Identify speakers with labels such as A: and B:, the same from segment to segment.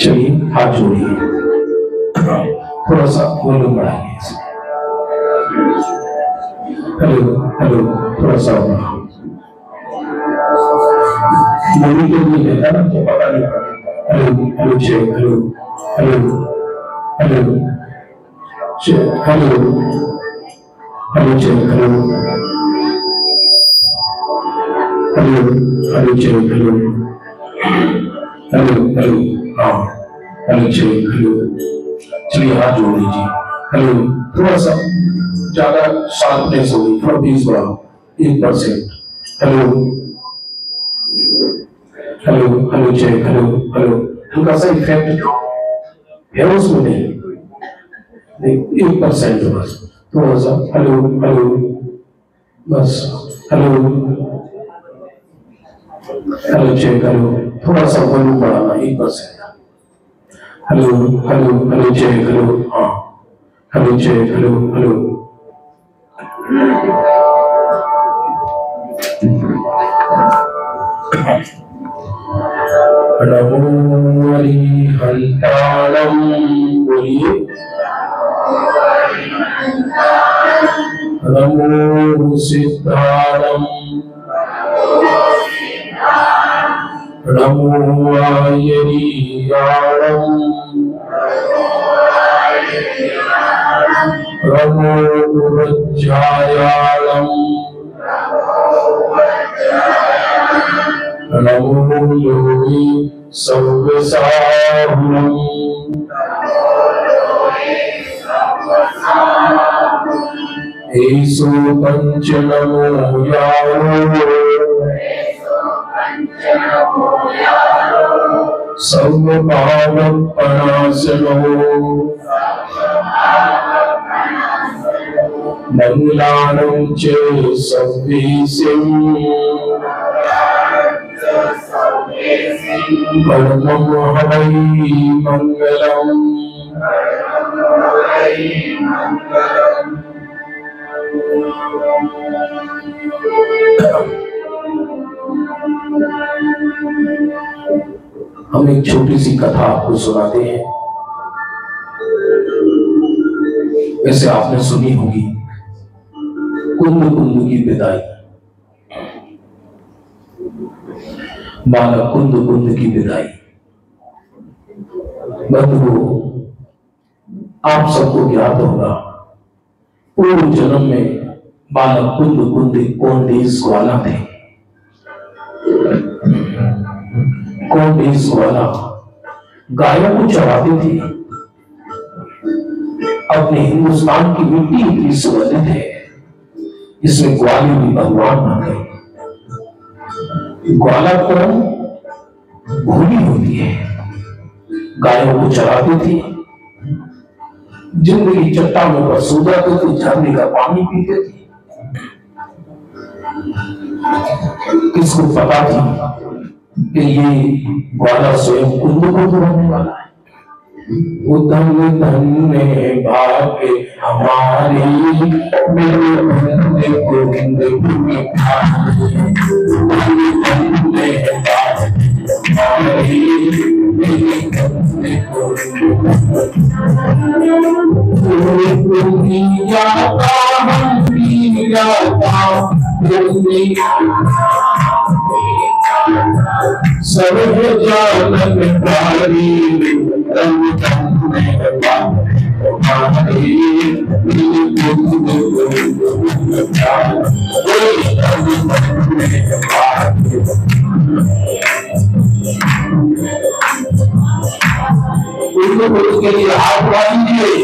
A: चलिए हाथ जोड़िए, थोड़ा सा वॉल्यूम बढ़ाइए। हेलो हेलो, थोड़ा सा मम्मी को नहीं देता ना तो पता नहीं। Hello hello check, hello hello hello check, hello hello check, hello hello hello check, hello hello hello, हाँ हेलो चेक, हेलो। चलिए हाथ जोड़ लीजिए। हेलो, थोड़ा सा ज्यादा शार्पनेस होगी, थोड़ा बीस बढ़ाओ 1%। Hello hello hello check, hello hello, हल्का सा इफेक्ट है उसमें, नहीं 1% बस, थोड़ा सा। हेलो हेलो बस, हेलो हेलो चेक, हेलो, थोड़ा सा वॉल्यूम बढ़ाना 1%। Hello hello hello check, hello, हाँ हेलो चेक, हेलो हेलो। नमो हरिहंताणं, बोलिए नमो सिद्धारम नमो आयरीयाणम नमो वज्रायाणम नमो योगी सर्वसाहुलम एसो पंच नमो यारो सर्व पाप प्रणाशनो मंगलानं च सर्वेषां परमं हवै मंगलम् हम एक छोटी सी कथा आपको सुनाते हैं। वैसे आपने सुनी होगी कुंद कुंद की विदाई। बालक कुंद कुंद की विदाई। बंधुओं, आप सबको ज्ञात होगा पूर्व जन्म में बालक कुंद कुंद कोंडेस ग्वाला थे। कोंडेस ग्वाला गायों को चराते थे। अपने हिंदुस्तान की मिट्टी इतनी सुगंधित है, इसमें ग्वाली भी भगवान बन गए। ग्वाला कौन? भूमि होती है। गायों को चराते थे, जिंदगी चट्टानों पर सो जाते थे, झरने का पानी पीते थे। किसको पता थी कि ये ग्वाला स्वयं कुंद कुंद बनने वाला है। उदम धन्य भाग्य हमारे मेरे धन्य गोविंद भूमि सर्व जानन प्यारी उसके लिए हाथ उठा दीजिए।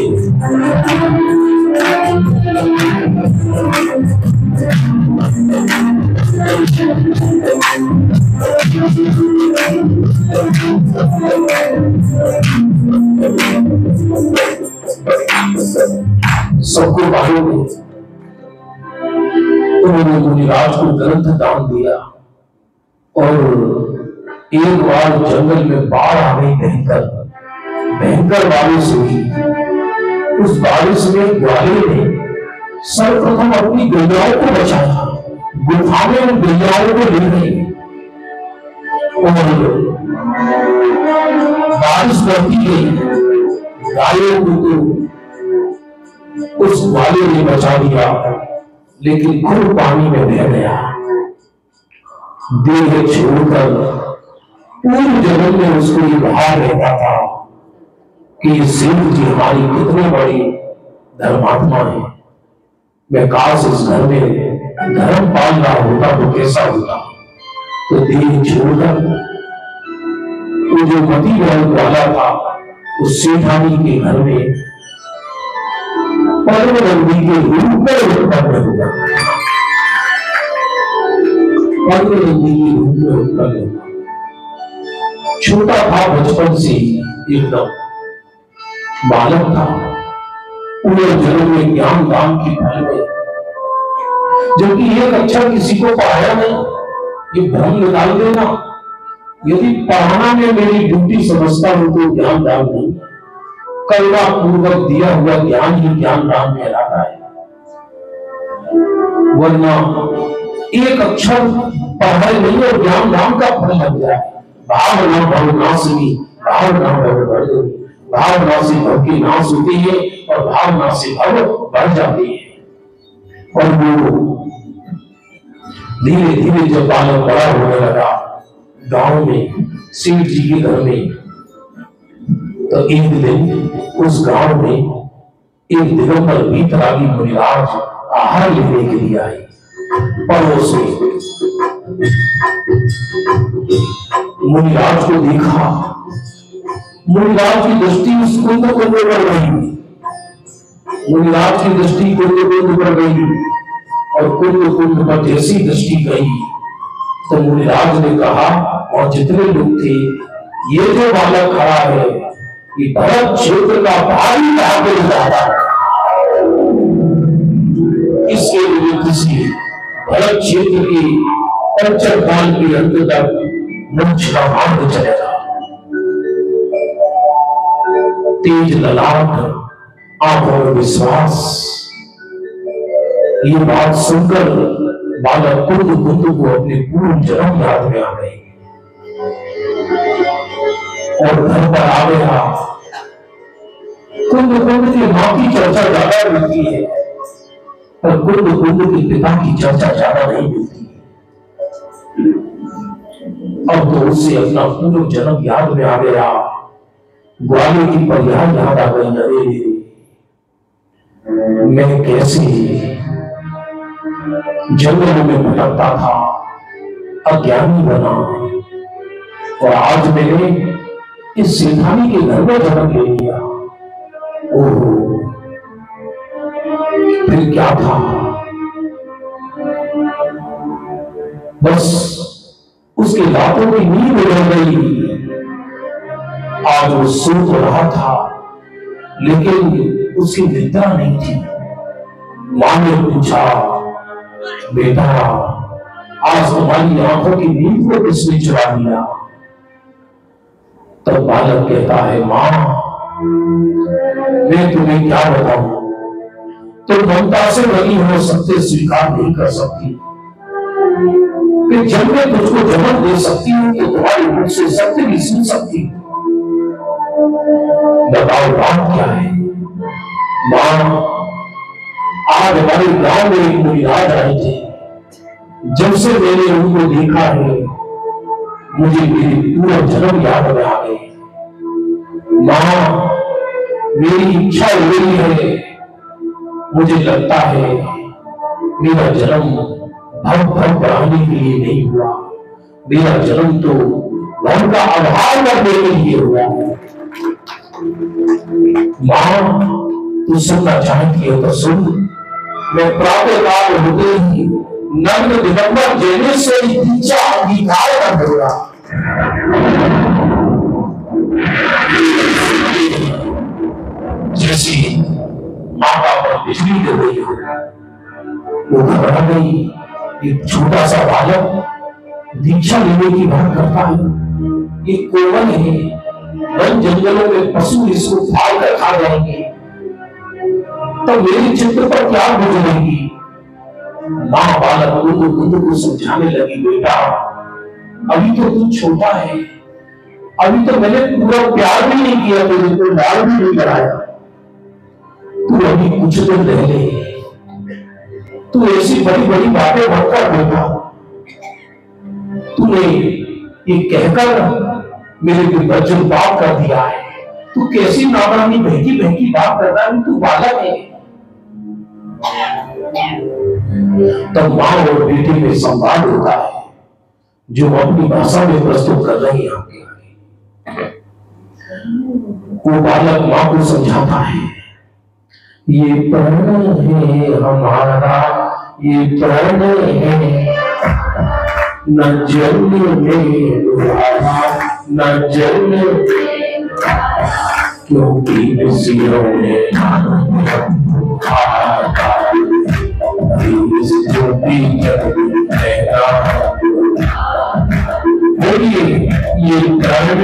A: सबको मालूम है उन्होंने मुनिराज को ग्रंथ दान दिया और एक बार जंगल में बाढ़ आ गई। भयंकर बारिश हुई। उस बारिश में ग्वाले ने सर्वप्रथम अपनी गैयाओं को बचाया। गुफा में उन गैयाओं को ले गई और बारिश बढ़ती गई। गायों को तो उस ग्वाले ने बचा दिया, लेकिन खुद पानी में बह गया। देह छोड़कर पूर्व जन्म में उसको ये भाव रहता था कि ये सेठ जी हमारी कितनी बड़ी धर्मात्मा है। मैं काश इस घर में धर्म पाल रहा होता तो कैसा होता। तो देह छोड़कर वो जो मती वाला था उस सेठानी के घर में पर्वनंदी के रूप में उत्पन्न हुआ। पर्वनंदी के रूप में उत्पन्न हुआ। छोटा था बचपन से, एकदम बालक था। पूरे जन्म में ज्ञान दान की फल में, जबकि एक अक्षर किसी को पढ़ाया नहीं। ये भ्रम निकाल देना, यदि पढ़ाना में मेरी ड्यूटी समझता हूं तो ज्ञान दान नहीं, करुणा पूर्वक दिया हुआ ज्ञान ही ज्ञान दान कहलाता है। वरना एक अक्षर पढ़ाई नहीं और ज्ञान दान का फल लग जाए। भावना भवनाशिनी, भावना भववर्धिनी, भावना से भव की नाश होती है और भावना से भव बढ़ जाती है। और वो धीरे धीरे जब बालक बड़ा होने लगा गांव में सेठ जी के घर में, तो एक दिन उस गांव में एक दिगंबर बीतरागी मुनिराज आहार लेने के लिए आए। पड़ोस में मुनिराज को देखा, मुनिराज की दृष्टि उस कुंड को बढ़ गई, मुनिराज की दृष्टि कुंड पर गई और कुंड पर जैसी दृष्टि गई तो मुनिराज ने कहा, और जितने लोग थे, ये जो बालक खड़ा है ये भरत क्षेत्र का भारी ठाकुर है, इसके लिए किसी भरत क्षेत्र की पंचर काल के अंत तक मोक्ष का मार्ग चलेगा। तेज ललाट, आंखों में विश्वास, ये बात सुनकर बालक कुंद को अपने पूर्ण जन्म याद में आ गई और घर पर आ गया। कुंद की मां की चर्चा ज्यादा मिलती है पर कुंद के पिता की चर्चा ज्यादा नहीं मिलती। अब तो उससे अपना पूर्ण जन्म याद में आ गया, ग्वाले की पर्याय याद आ गई। अरे मैं कैसे जंगलों में भटकता था, अज्ञानी बना, और आज मैंने इस सेठानी के घर में जन्म ले लिया। ओहो, फिर क्या था? बस उसके दांतों की नींद उड़ गई। आज वो सो तो रहा था लेकिन उसकी निद्रा नहीं थी। मां ने पूछा, बेटा आज तुम्हारी आंखों की नींद को किसने चुरा लिया? तब बालक कहता है, मां मैं तुम्हें क्या बताऊं, तुम ममता से बनी हो, सत्य स्वीकार नहीं कर सकती कि जब मैं तुझको जन्म दे सकती हूँ तो तुम्हारी मुख से सत्य भी सुन सकती हूँ। बताओ बात क्या है? मां, आज हमारे गांव में एक मुनिराज आए थे, जब से मैंने उनको देखा है मुझे मेरे पूरा जन्म याद में आ गए। मां, मेरी इच्छा हो रही है, मुझे लगता है मेरा जन्म भव बढ़ाने के लिए नहीं हुआ, मेरा जन्म तो धन का अभाव करने के लिए हुआ। मां, तू सुनना चाहती है तो सुन। मैं प्रातः काल होते ही नग्न दिगंबर जैने से दीक्षा अंगीकार कर दूंगा। जैसी माता पर बिजली गिर गई हो, वो घबरा गई। एक छोटा सा बालक दीक्षा लेने की बात करता है, ये कोवन है, वन जंगलों में पशु इसको फाड़ कर खा जाएंगे, तो मेरी चित्र पर क्या गुजरेगी? मां बालक कुंद को समझाने लगी, बेटा अभी तो तू छोटा है, अभी तो मैंने पूरा प्यार भी नहीं किया, तुझे तो लाड़ भी नहीं कराया, तू अभी कुछ दिन रह ले, तू ऐसी बड़ी बड़ी बातें मत कर बेटा। तूने ये कहकर मेरे को बच्चों बात कर दिया है, तू कैसी नादानी बहकी बहकी बात करता है, तू बालक है। तब मां और बेटे में संवाद होता है जो अपनी भाषा में प्रस्तुत कर रही है आपके आगे। वो बालक मां को समझाता है, ये प्रण है हमारा, ये प्रण है, न जन्म में दुआरा, न जन्म, क्योंकि विषयों ने इस ज्योति बोलिए, ये प्रण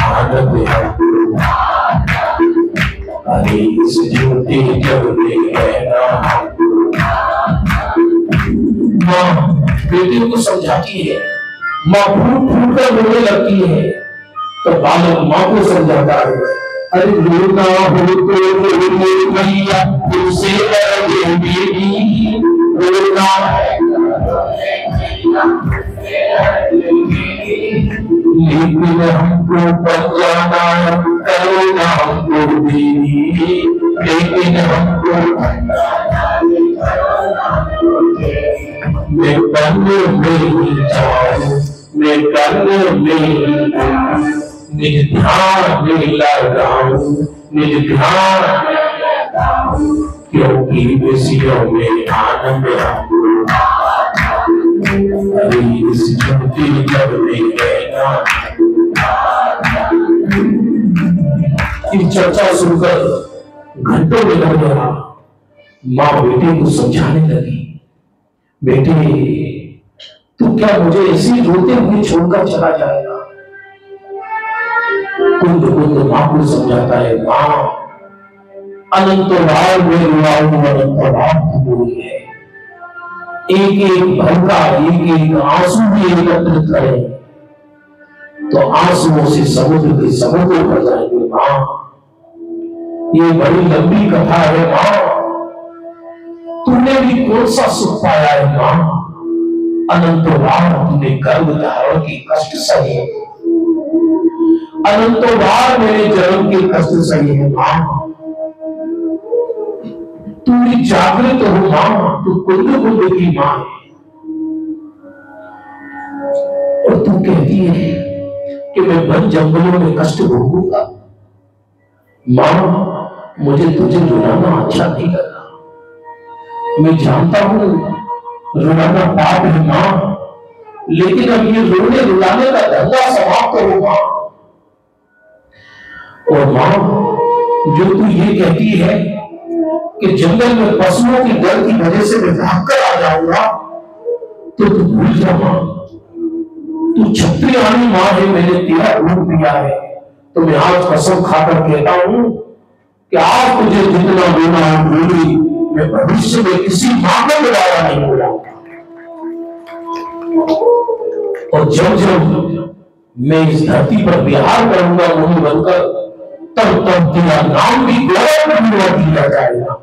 A: आनंद है, अरे इस ज्योति जब मां बेटे को समझाती है, मां फूट फूट कर रोने लगती है, तो बालक माँ को समझाता है, अरे रोना हो तो रो मैया तुझसे लगे बेटी, रोना लेकिन हमको बचाना करुणा हमको देनी, लेकिन हमको मैं करने में जाऊं, मैं करने में निज ध्यान में लगाऊं, निज ध्यान क्योंकि विषयों में आनंद हमको, अरे इस झूठी जब में रहना। ये चर्चा सुनकर घंटों में लग गया। माँ बेटे को समझाने लगी, बेटे तू क्या मुझे ऐसे रोते हुए छोड़कर चला जाएगा? कुंद कुंद माँ को समझाता है, माँ अनंत भाव में रुआऊं, अनंत भाव तू है। एक एक भरका, एक एक आंसू भी एकत्रित करें तो आंसुओं से समुद्र के समुद्र भर जाएंगे। माँ ये बड़ी लंबी कथा है माँ, तुमने भी कौन सा सुख पाया है माँ? अनंत बार तुमने गर्भ धारण के कष्ट सहे, अनंत बार मेरे जन्म के कष्ट सहे हैं माँ। तू भी जागृत हो माँ, तू कुंद कुंद की माँ है और तू कहती है कि मैं वन जंगलों में कष्ट भोगूंगा। माँ मुझे तुझे रुलाना अच्छा नहीं लगा, मैं जानता हूं रुलाना पाप है माँ, लेकिन अब ये रोने रुलाने का धंधा समाप्त हो माँ। और माँ जो तू ये कहती है कि जंगल में पशुओं की डर की वजह से मैं भागकर आ जाऊंगा, तो तू भूल जा माँ, तू क्षत्रियानी माँ है, मैंने तेरा रूप दिया है। तो मैं आज कसम खाकर कहता हूं कि आज तुझे जितना रोना है रोली, मैं भविष्य में किसी मां को दोबारा नहीं बोलाऊंगा। और जब जब मैं इस धरती पर विहार करूंगा मुनि बनकर, तब तब तेरा नाम भी गौरव में दिया जाएगा।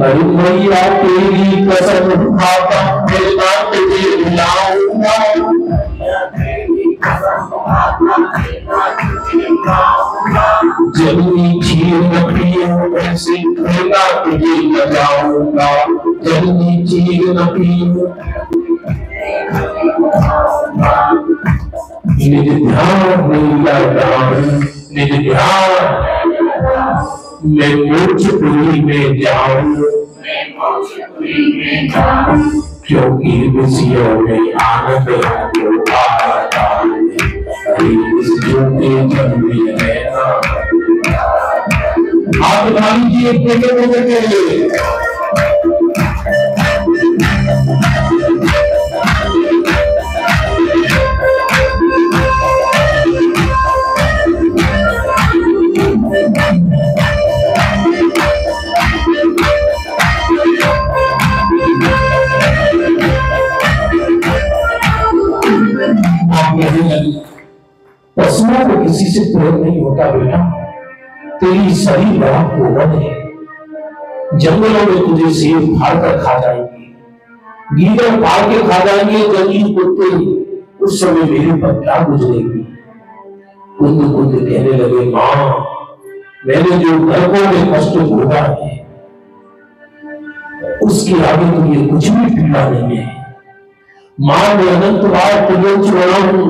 A: अरे मैया तेरी कसम खाता मैं तुझे बुलाऊंगा, जल्दी खीर न पियो ऐसे ठेला तुझे लगाऊंगा, जल्दी खीर न पियो। निज ध्यान नहीं लगाऊं, निज ध्यान मैं मोक्षपुरी में जाऊं, क्योंकि विषयों में आनंद आता है, इस झूठे जग में रहना। आप बता लीजिए के लिए पशुओं को किसी से प्रेम नहीं होता बेटा, तेरी शरीर बड़ा कोमल है, जंगलों में तुझे शेर फाड़ कर खा जाएंगे, गीदड़ फाड़ के खा जाएंगे, जंगली कुत्ते, उस समय मेरे पर क्या गुजरेगी? कुंद कुंद कहने लगे, माँ मैंने जो गर्भों में कष्ट भोगा है उसके आगे तुझे कुछ भी पीड़ा नहीं है। मां मैं अनंत बार तुझे छोड़ा हूं,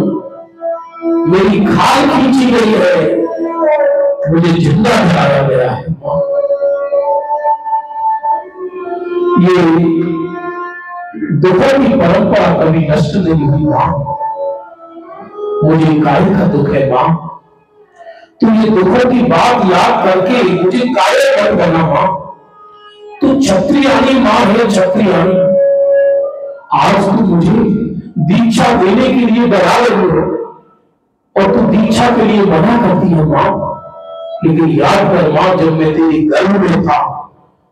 A: मेरी खाल खींची गई है, मुझे जिंदा कराया गया है। ये दुखों की परंपरा कभी नष्ट नहीं हुई मां, मुझे काय का दुख है मां, तू ये दुखों की बात याद करके मुझे काय मत बना मां, तू क्षत्रियानी मां है, क्षत्रियानी। आज तू मुझे दीक्षा देने के लिए डरा रही हो और तू दीक्षा के लिए मना करती है मां, लेकिन याद कर मां जब मैं तेरे गर्भ में था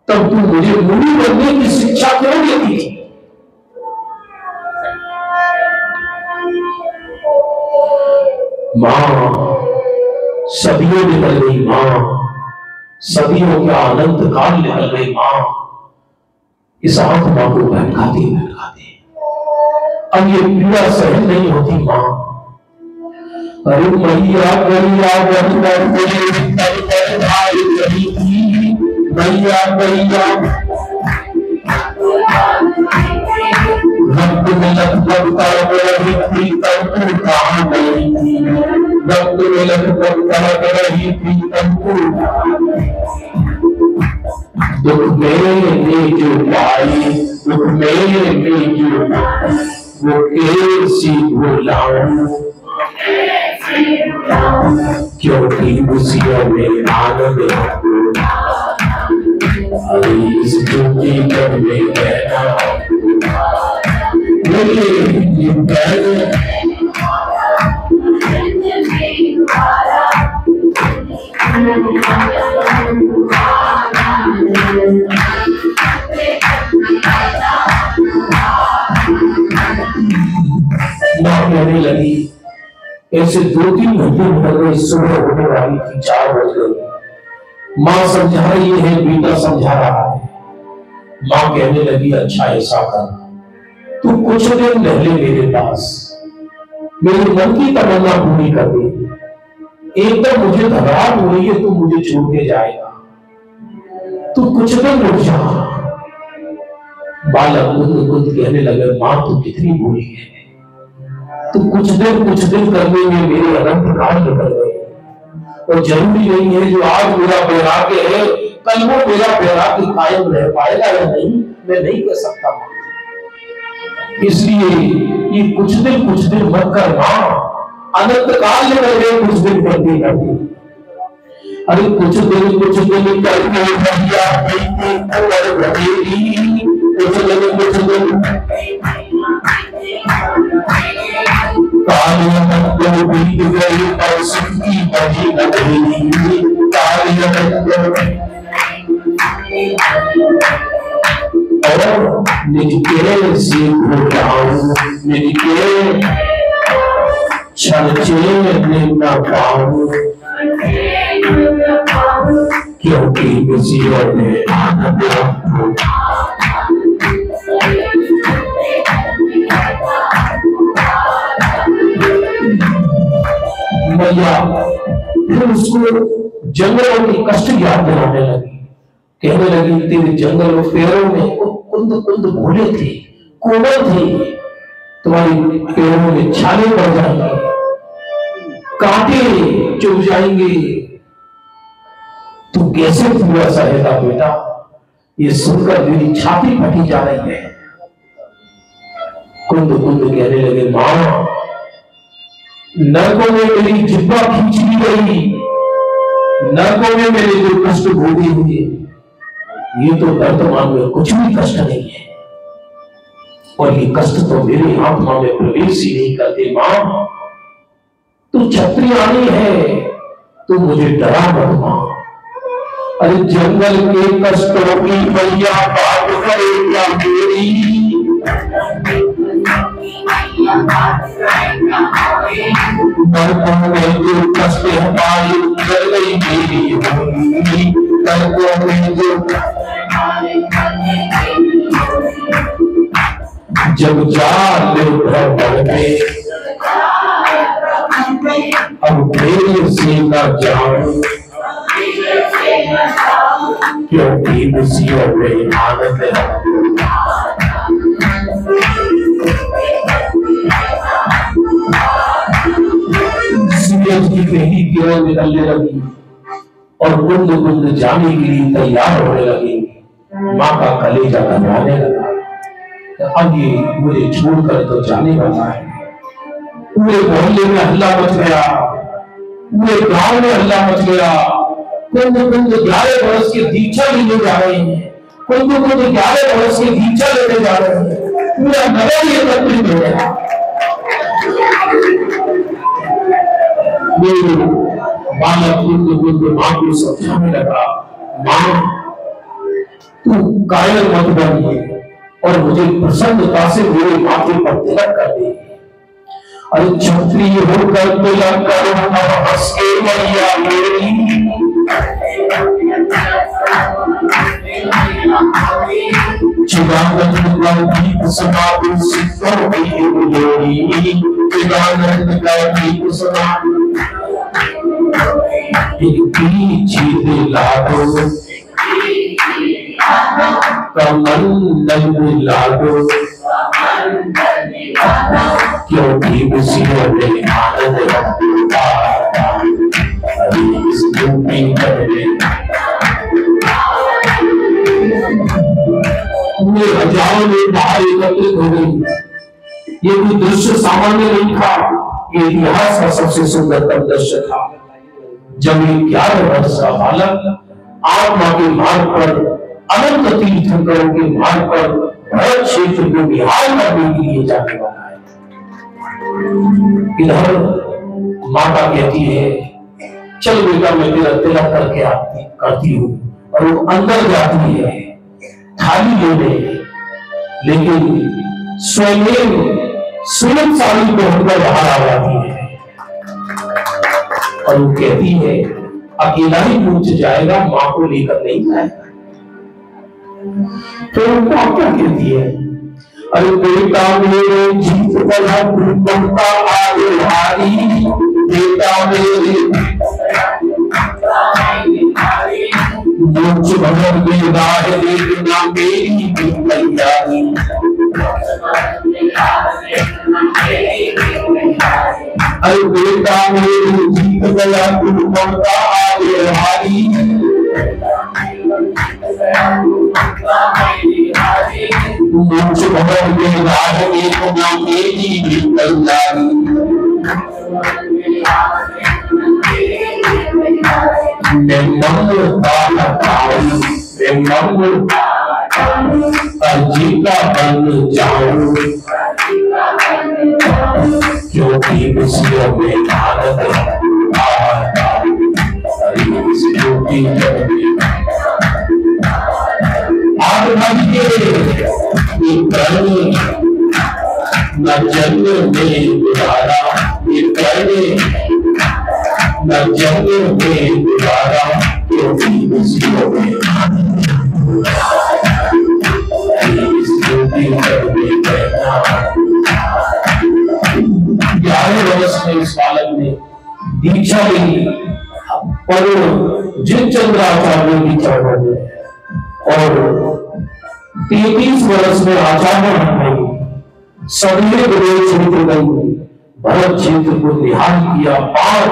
A: तब तू मुझे मुनि बनने की शिक्षा क्यों देती थी? मां सदियों निकल गई, मां सदियों का अनंत काल निकल गई, मां इस आत्मा को भटकाती भटकाती अब ये पीड़ा सहन नहीं होती। मां अरे मैया मैया मैया मैया रक्त में लगभग रही थी तब तू कहाँ गई थी, रक्त में लगभग रही थी तब तू दुख में जो पाई, दुख में जो वो कैसी भुलाऊं, क्योंकि खुशियों में आनंद इस दुखी कर में रहना कहने लगी। ऐसे 2-3 घंटे निकल गए, सुबह होने वाली थी, 4 बज गई। माँ समझा रही है, बेटा समझा रहा है। माँ कहने लगी अच्छा ऐसा कर, तू कुछ दिन रह ले मेरे पास, मेरे मन की तमन्ना पूरी कर दे। एकदम मुझे घबराहट हो रही है, तू मुझे छोड़ के जाएगा, तू कुछ दिन रुक जा। बालक कुंद कहने लगे माँ तू कितनी बुरी है, तो कुछ दिन करने में मेरे अनंत काल निकल गए, और जरूरी नहीं है जो आज मेरा बैराग्य है कल वो मेरा बैराग्य कायम रह पाएगा या नहीं, मैं नहीं कह सकता। इसलिए ये कुछ दिन मत कर मां, अनंत काल निकल गए कुछ दिन करते करते। अरे कुछ दिन करके भैया कुछ दिन कालिया बीत गई और सुखी बजी लगेगी, कालिया और निज के से घुटाऊं, निज के छलचे न पाऊं, क्योंकि खुशियों में आनंद मैया फिर उसको जंगलों की कष्ट याद दिलाने लगी। कहने लगी तेरे जंगल और पैरों में कुंद भोले थे, कोमल थे, तुम्हारे पैरों में छाले पड़ जाएंगे, कांटे चुभ जाएंगे, तू कैसे पूरा सहेगा बेटा। ये सुनकर मेरी छाती फटी जा रही है। कुंद कहने लगे मां नरकों में मेरी जिब्बा खींच ली गई, नरकों में मेरे जो कष्ट भोगे हुए, ये तो वर्तमान में कुछ भी कष्ट नहीं है, और ये कष्ट तो मेरे आत्मा में प्रवेश ही नहीं करते। मां तू क्षत्रियानी है, तू मुझे डरा मत मां। अरे जंगल के कष्टों की मैया बात करे क्या मेरी, नरकों में जो कष्ट हमारी कर गई मेरी होगी, नरकों में जो जब जाल भर में अब मेरे से न जाऊं, क्योंकि खुशियों में आनंद है। सूरज की पहली किरण निकलने लगी और कुंद जाने के लिए तैयार होने लगी। माँ का कलेजा घबराने लगा, अब ये मुझे छोड़कर तो जाने वाला है। पूरे मोहल्ले में हल्ला मच गया, पूरे गांव में हल्ला मच गया। कुंद 11 वर्ष की दीक्षा लेने जा रहे हैं, कुंद 11 वर्ष की दीक्षा लेने जा रहे हैं, पूरा नगर ये एकत्रित हो गया। बालक कुंद मां को समझाने लगा मां तू कायल मत बनिए और मुझे प्रसन्नता से मेरे माथे पर तिलक कर दे। अरे क्षत्रिय होकर तुला करो हंस के मैया मेरी, चिदानंद का दीप समाधि सिद्धों की उलोरी, चिदानंद का दीप समाधि जीत लाडो कमंडल लाडो, क्योंकि खुशियों में आनंद रखता हजारों में बाहर एकत्रित हो गई। ये कोई दृश्य सामान्य नहीं था, ये इतिहास का सबसे सुंदरतम दृश्य था। जब एक 11 वर्ष का बालक आत्मा के मार्ग पर, अनंत तीर्थंकरों के मार्ग पर भरत क्षेत्र को विहार करने के लिए जाने वाला है। इधर माता कहती है चल बेटा मैं तेरा तिलक करके करती हूँ, और वो अंदर जाती है थाली लेने, लेकिन स्वयं सुलभ साड़ी पहनकर बाहर आ जाती है और वो कहती है अकेला ही पूछ जाएगा, मां को लेकर नहीं जाएगा। तो मां क्या कहती है, अरे बेटा मेरे जीत बना बनता आगे भारी, बेटा मेरे मुझ भवन में राह देखना मेरी तैयारी, अरे बेटा मेरे जीत गया बनता आगे भारी, मुझ भवन में राह देखना मेरी तैयारी, मैं ममता हटाऊं, मैं ममता अजीबा बन जाऊं, क्योंकि खुशियों में आनंद आता, आग भरिए ये प्रण न जन्म में दोबारा, ये प्रण न जन्म में दोबारा, क्योंकि खुशियों में 11 वर्ष में इस बालक ने दीक्षा ली और जिन चंद्राचार्य की चरण में, और 33 वर्ष में आचार्य बन गई, सभी गुरु क्षेत्र गई, भरत क्षेत्र को निहाल किया, 5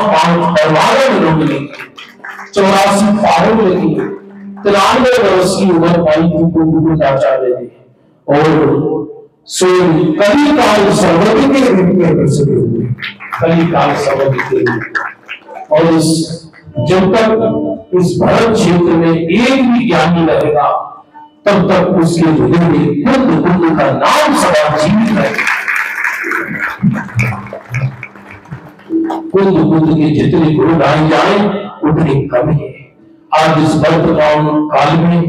A: परवारों में लोग मिले, 84 पारों में लगी, 93 वर्ष की उम्र पाई थी आचार्य ने, और कलिकाल सर्वज्ञ के रूप में प्रसिद्ध हुए, कलिकाल सर्वज्ञ के रूप। और जब तक इस भरत क्षेत्र में एक भी ज्ञानी रहेगा तब तक उसके हृदय में कुंद का नाम सदा जीवित रहेगा। कुंद के जितने गुरु गाए जाए उतने कम है। आज इस वर्तमान काल में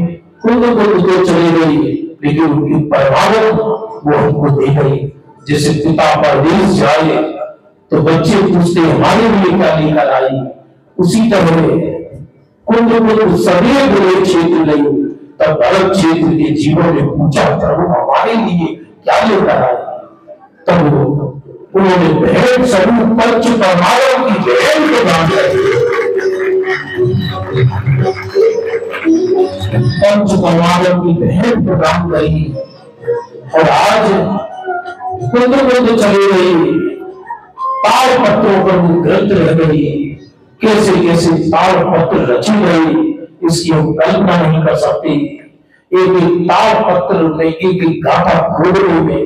A: कुंद तो चले गई, लेकिन उनकी परमानंद वो हमको दे गई। जैसे पिता परदेश जाए तो बच्चे पूछते हमारे लिए क्या लेकर आई, उसी तरह कुंद सभी गुरु क्षेत्र नहीं, तब भरत क्षेत्र के जीवन में पूछा प्रभु हमारे लिए क्या लेकर आए, तब उन्होंने भेंट स्वरूप पंच परमाणु की भेंट प्रदान की। पंच परमाणु की भेंट प्रदान करी, और आज कुंद चली गई, ताल पत्रों पर ग्रंथ रह गई, कैसे कैसे ताल पत्र रची गई इसकी हम कल्पना नहीं कर सकते। एक ताल पत्र में एक गाथा खोलने में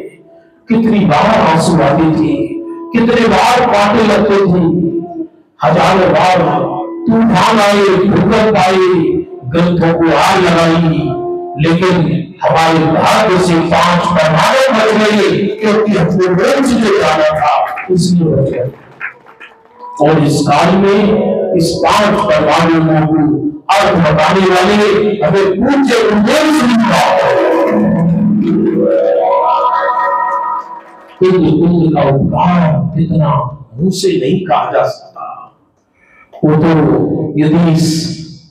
A: कितनी बार आंसू आते थे, कितने बार कांटे लगते थे, हजारों बार तूफान आए, भूकंप आए, ग्रंथों को आग लगाई, लेकिन हमारे भाग्य से 5 परमाणु बच गए, क्योंकि हमको ग्रंथ जो जाना था इसलिए बच गए। और इस काल में इस 5 परमाणु को अर्थ बताने वाले हमें पूज्य कुंद का उपकार कितना मुंह से नहीं कहा जा सकता। वो तो यदि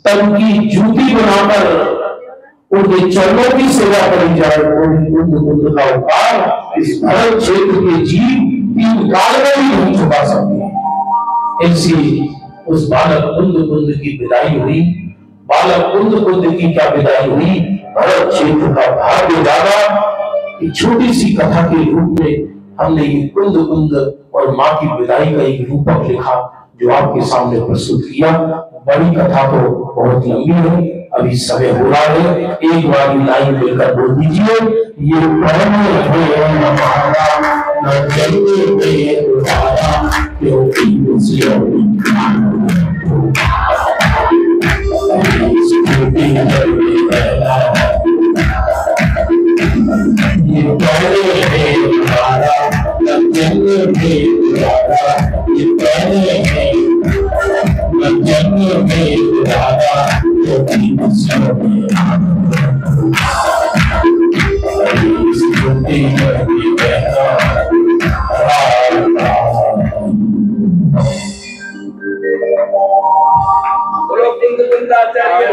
A: तन की जूती बनाकर उनके चरणों की सेवा करी जाए तो कुंद का उपकार इस भरत क्षेत्र के जीव 3 काल में भी नहीं चुका सकते। ऐसी उस बालक कुंद की विदाई हुई। बालक कुंद की क्या विदाई हुई, भरत क्षेत्र का भाग्य जागा। एक छोटी सी कथा के रूप में हमने ये कुंद और माँ की विदाई का एक रूपक लिखा जो आपके सामने प्रस्तुत किया। बड़ी कथा तो बहुत लंबी है, अभी समय हो रहा है। एक बार लाइन मिलकर बोल दीजिए, ये परम है हमारा न जन्म में दोबारा, क्योंकि मुझे ये पहले है हमारा न जन्म में दोबारा, ये पहले है न जन्म में दोबारा, क्योंकि मुझे
B: बोलो कुंद कुंदाचार्य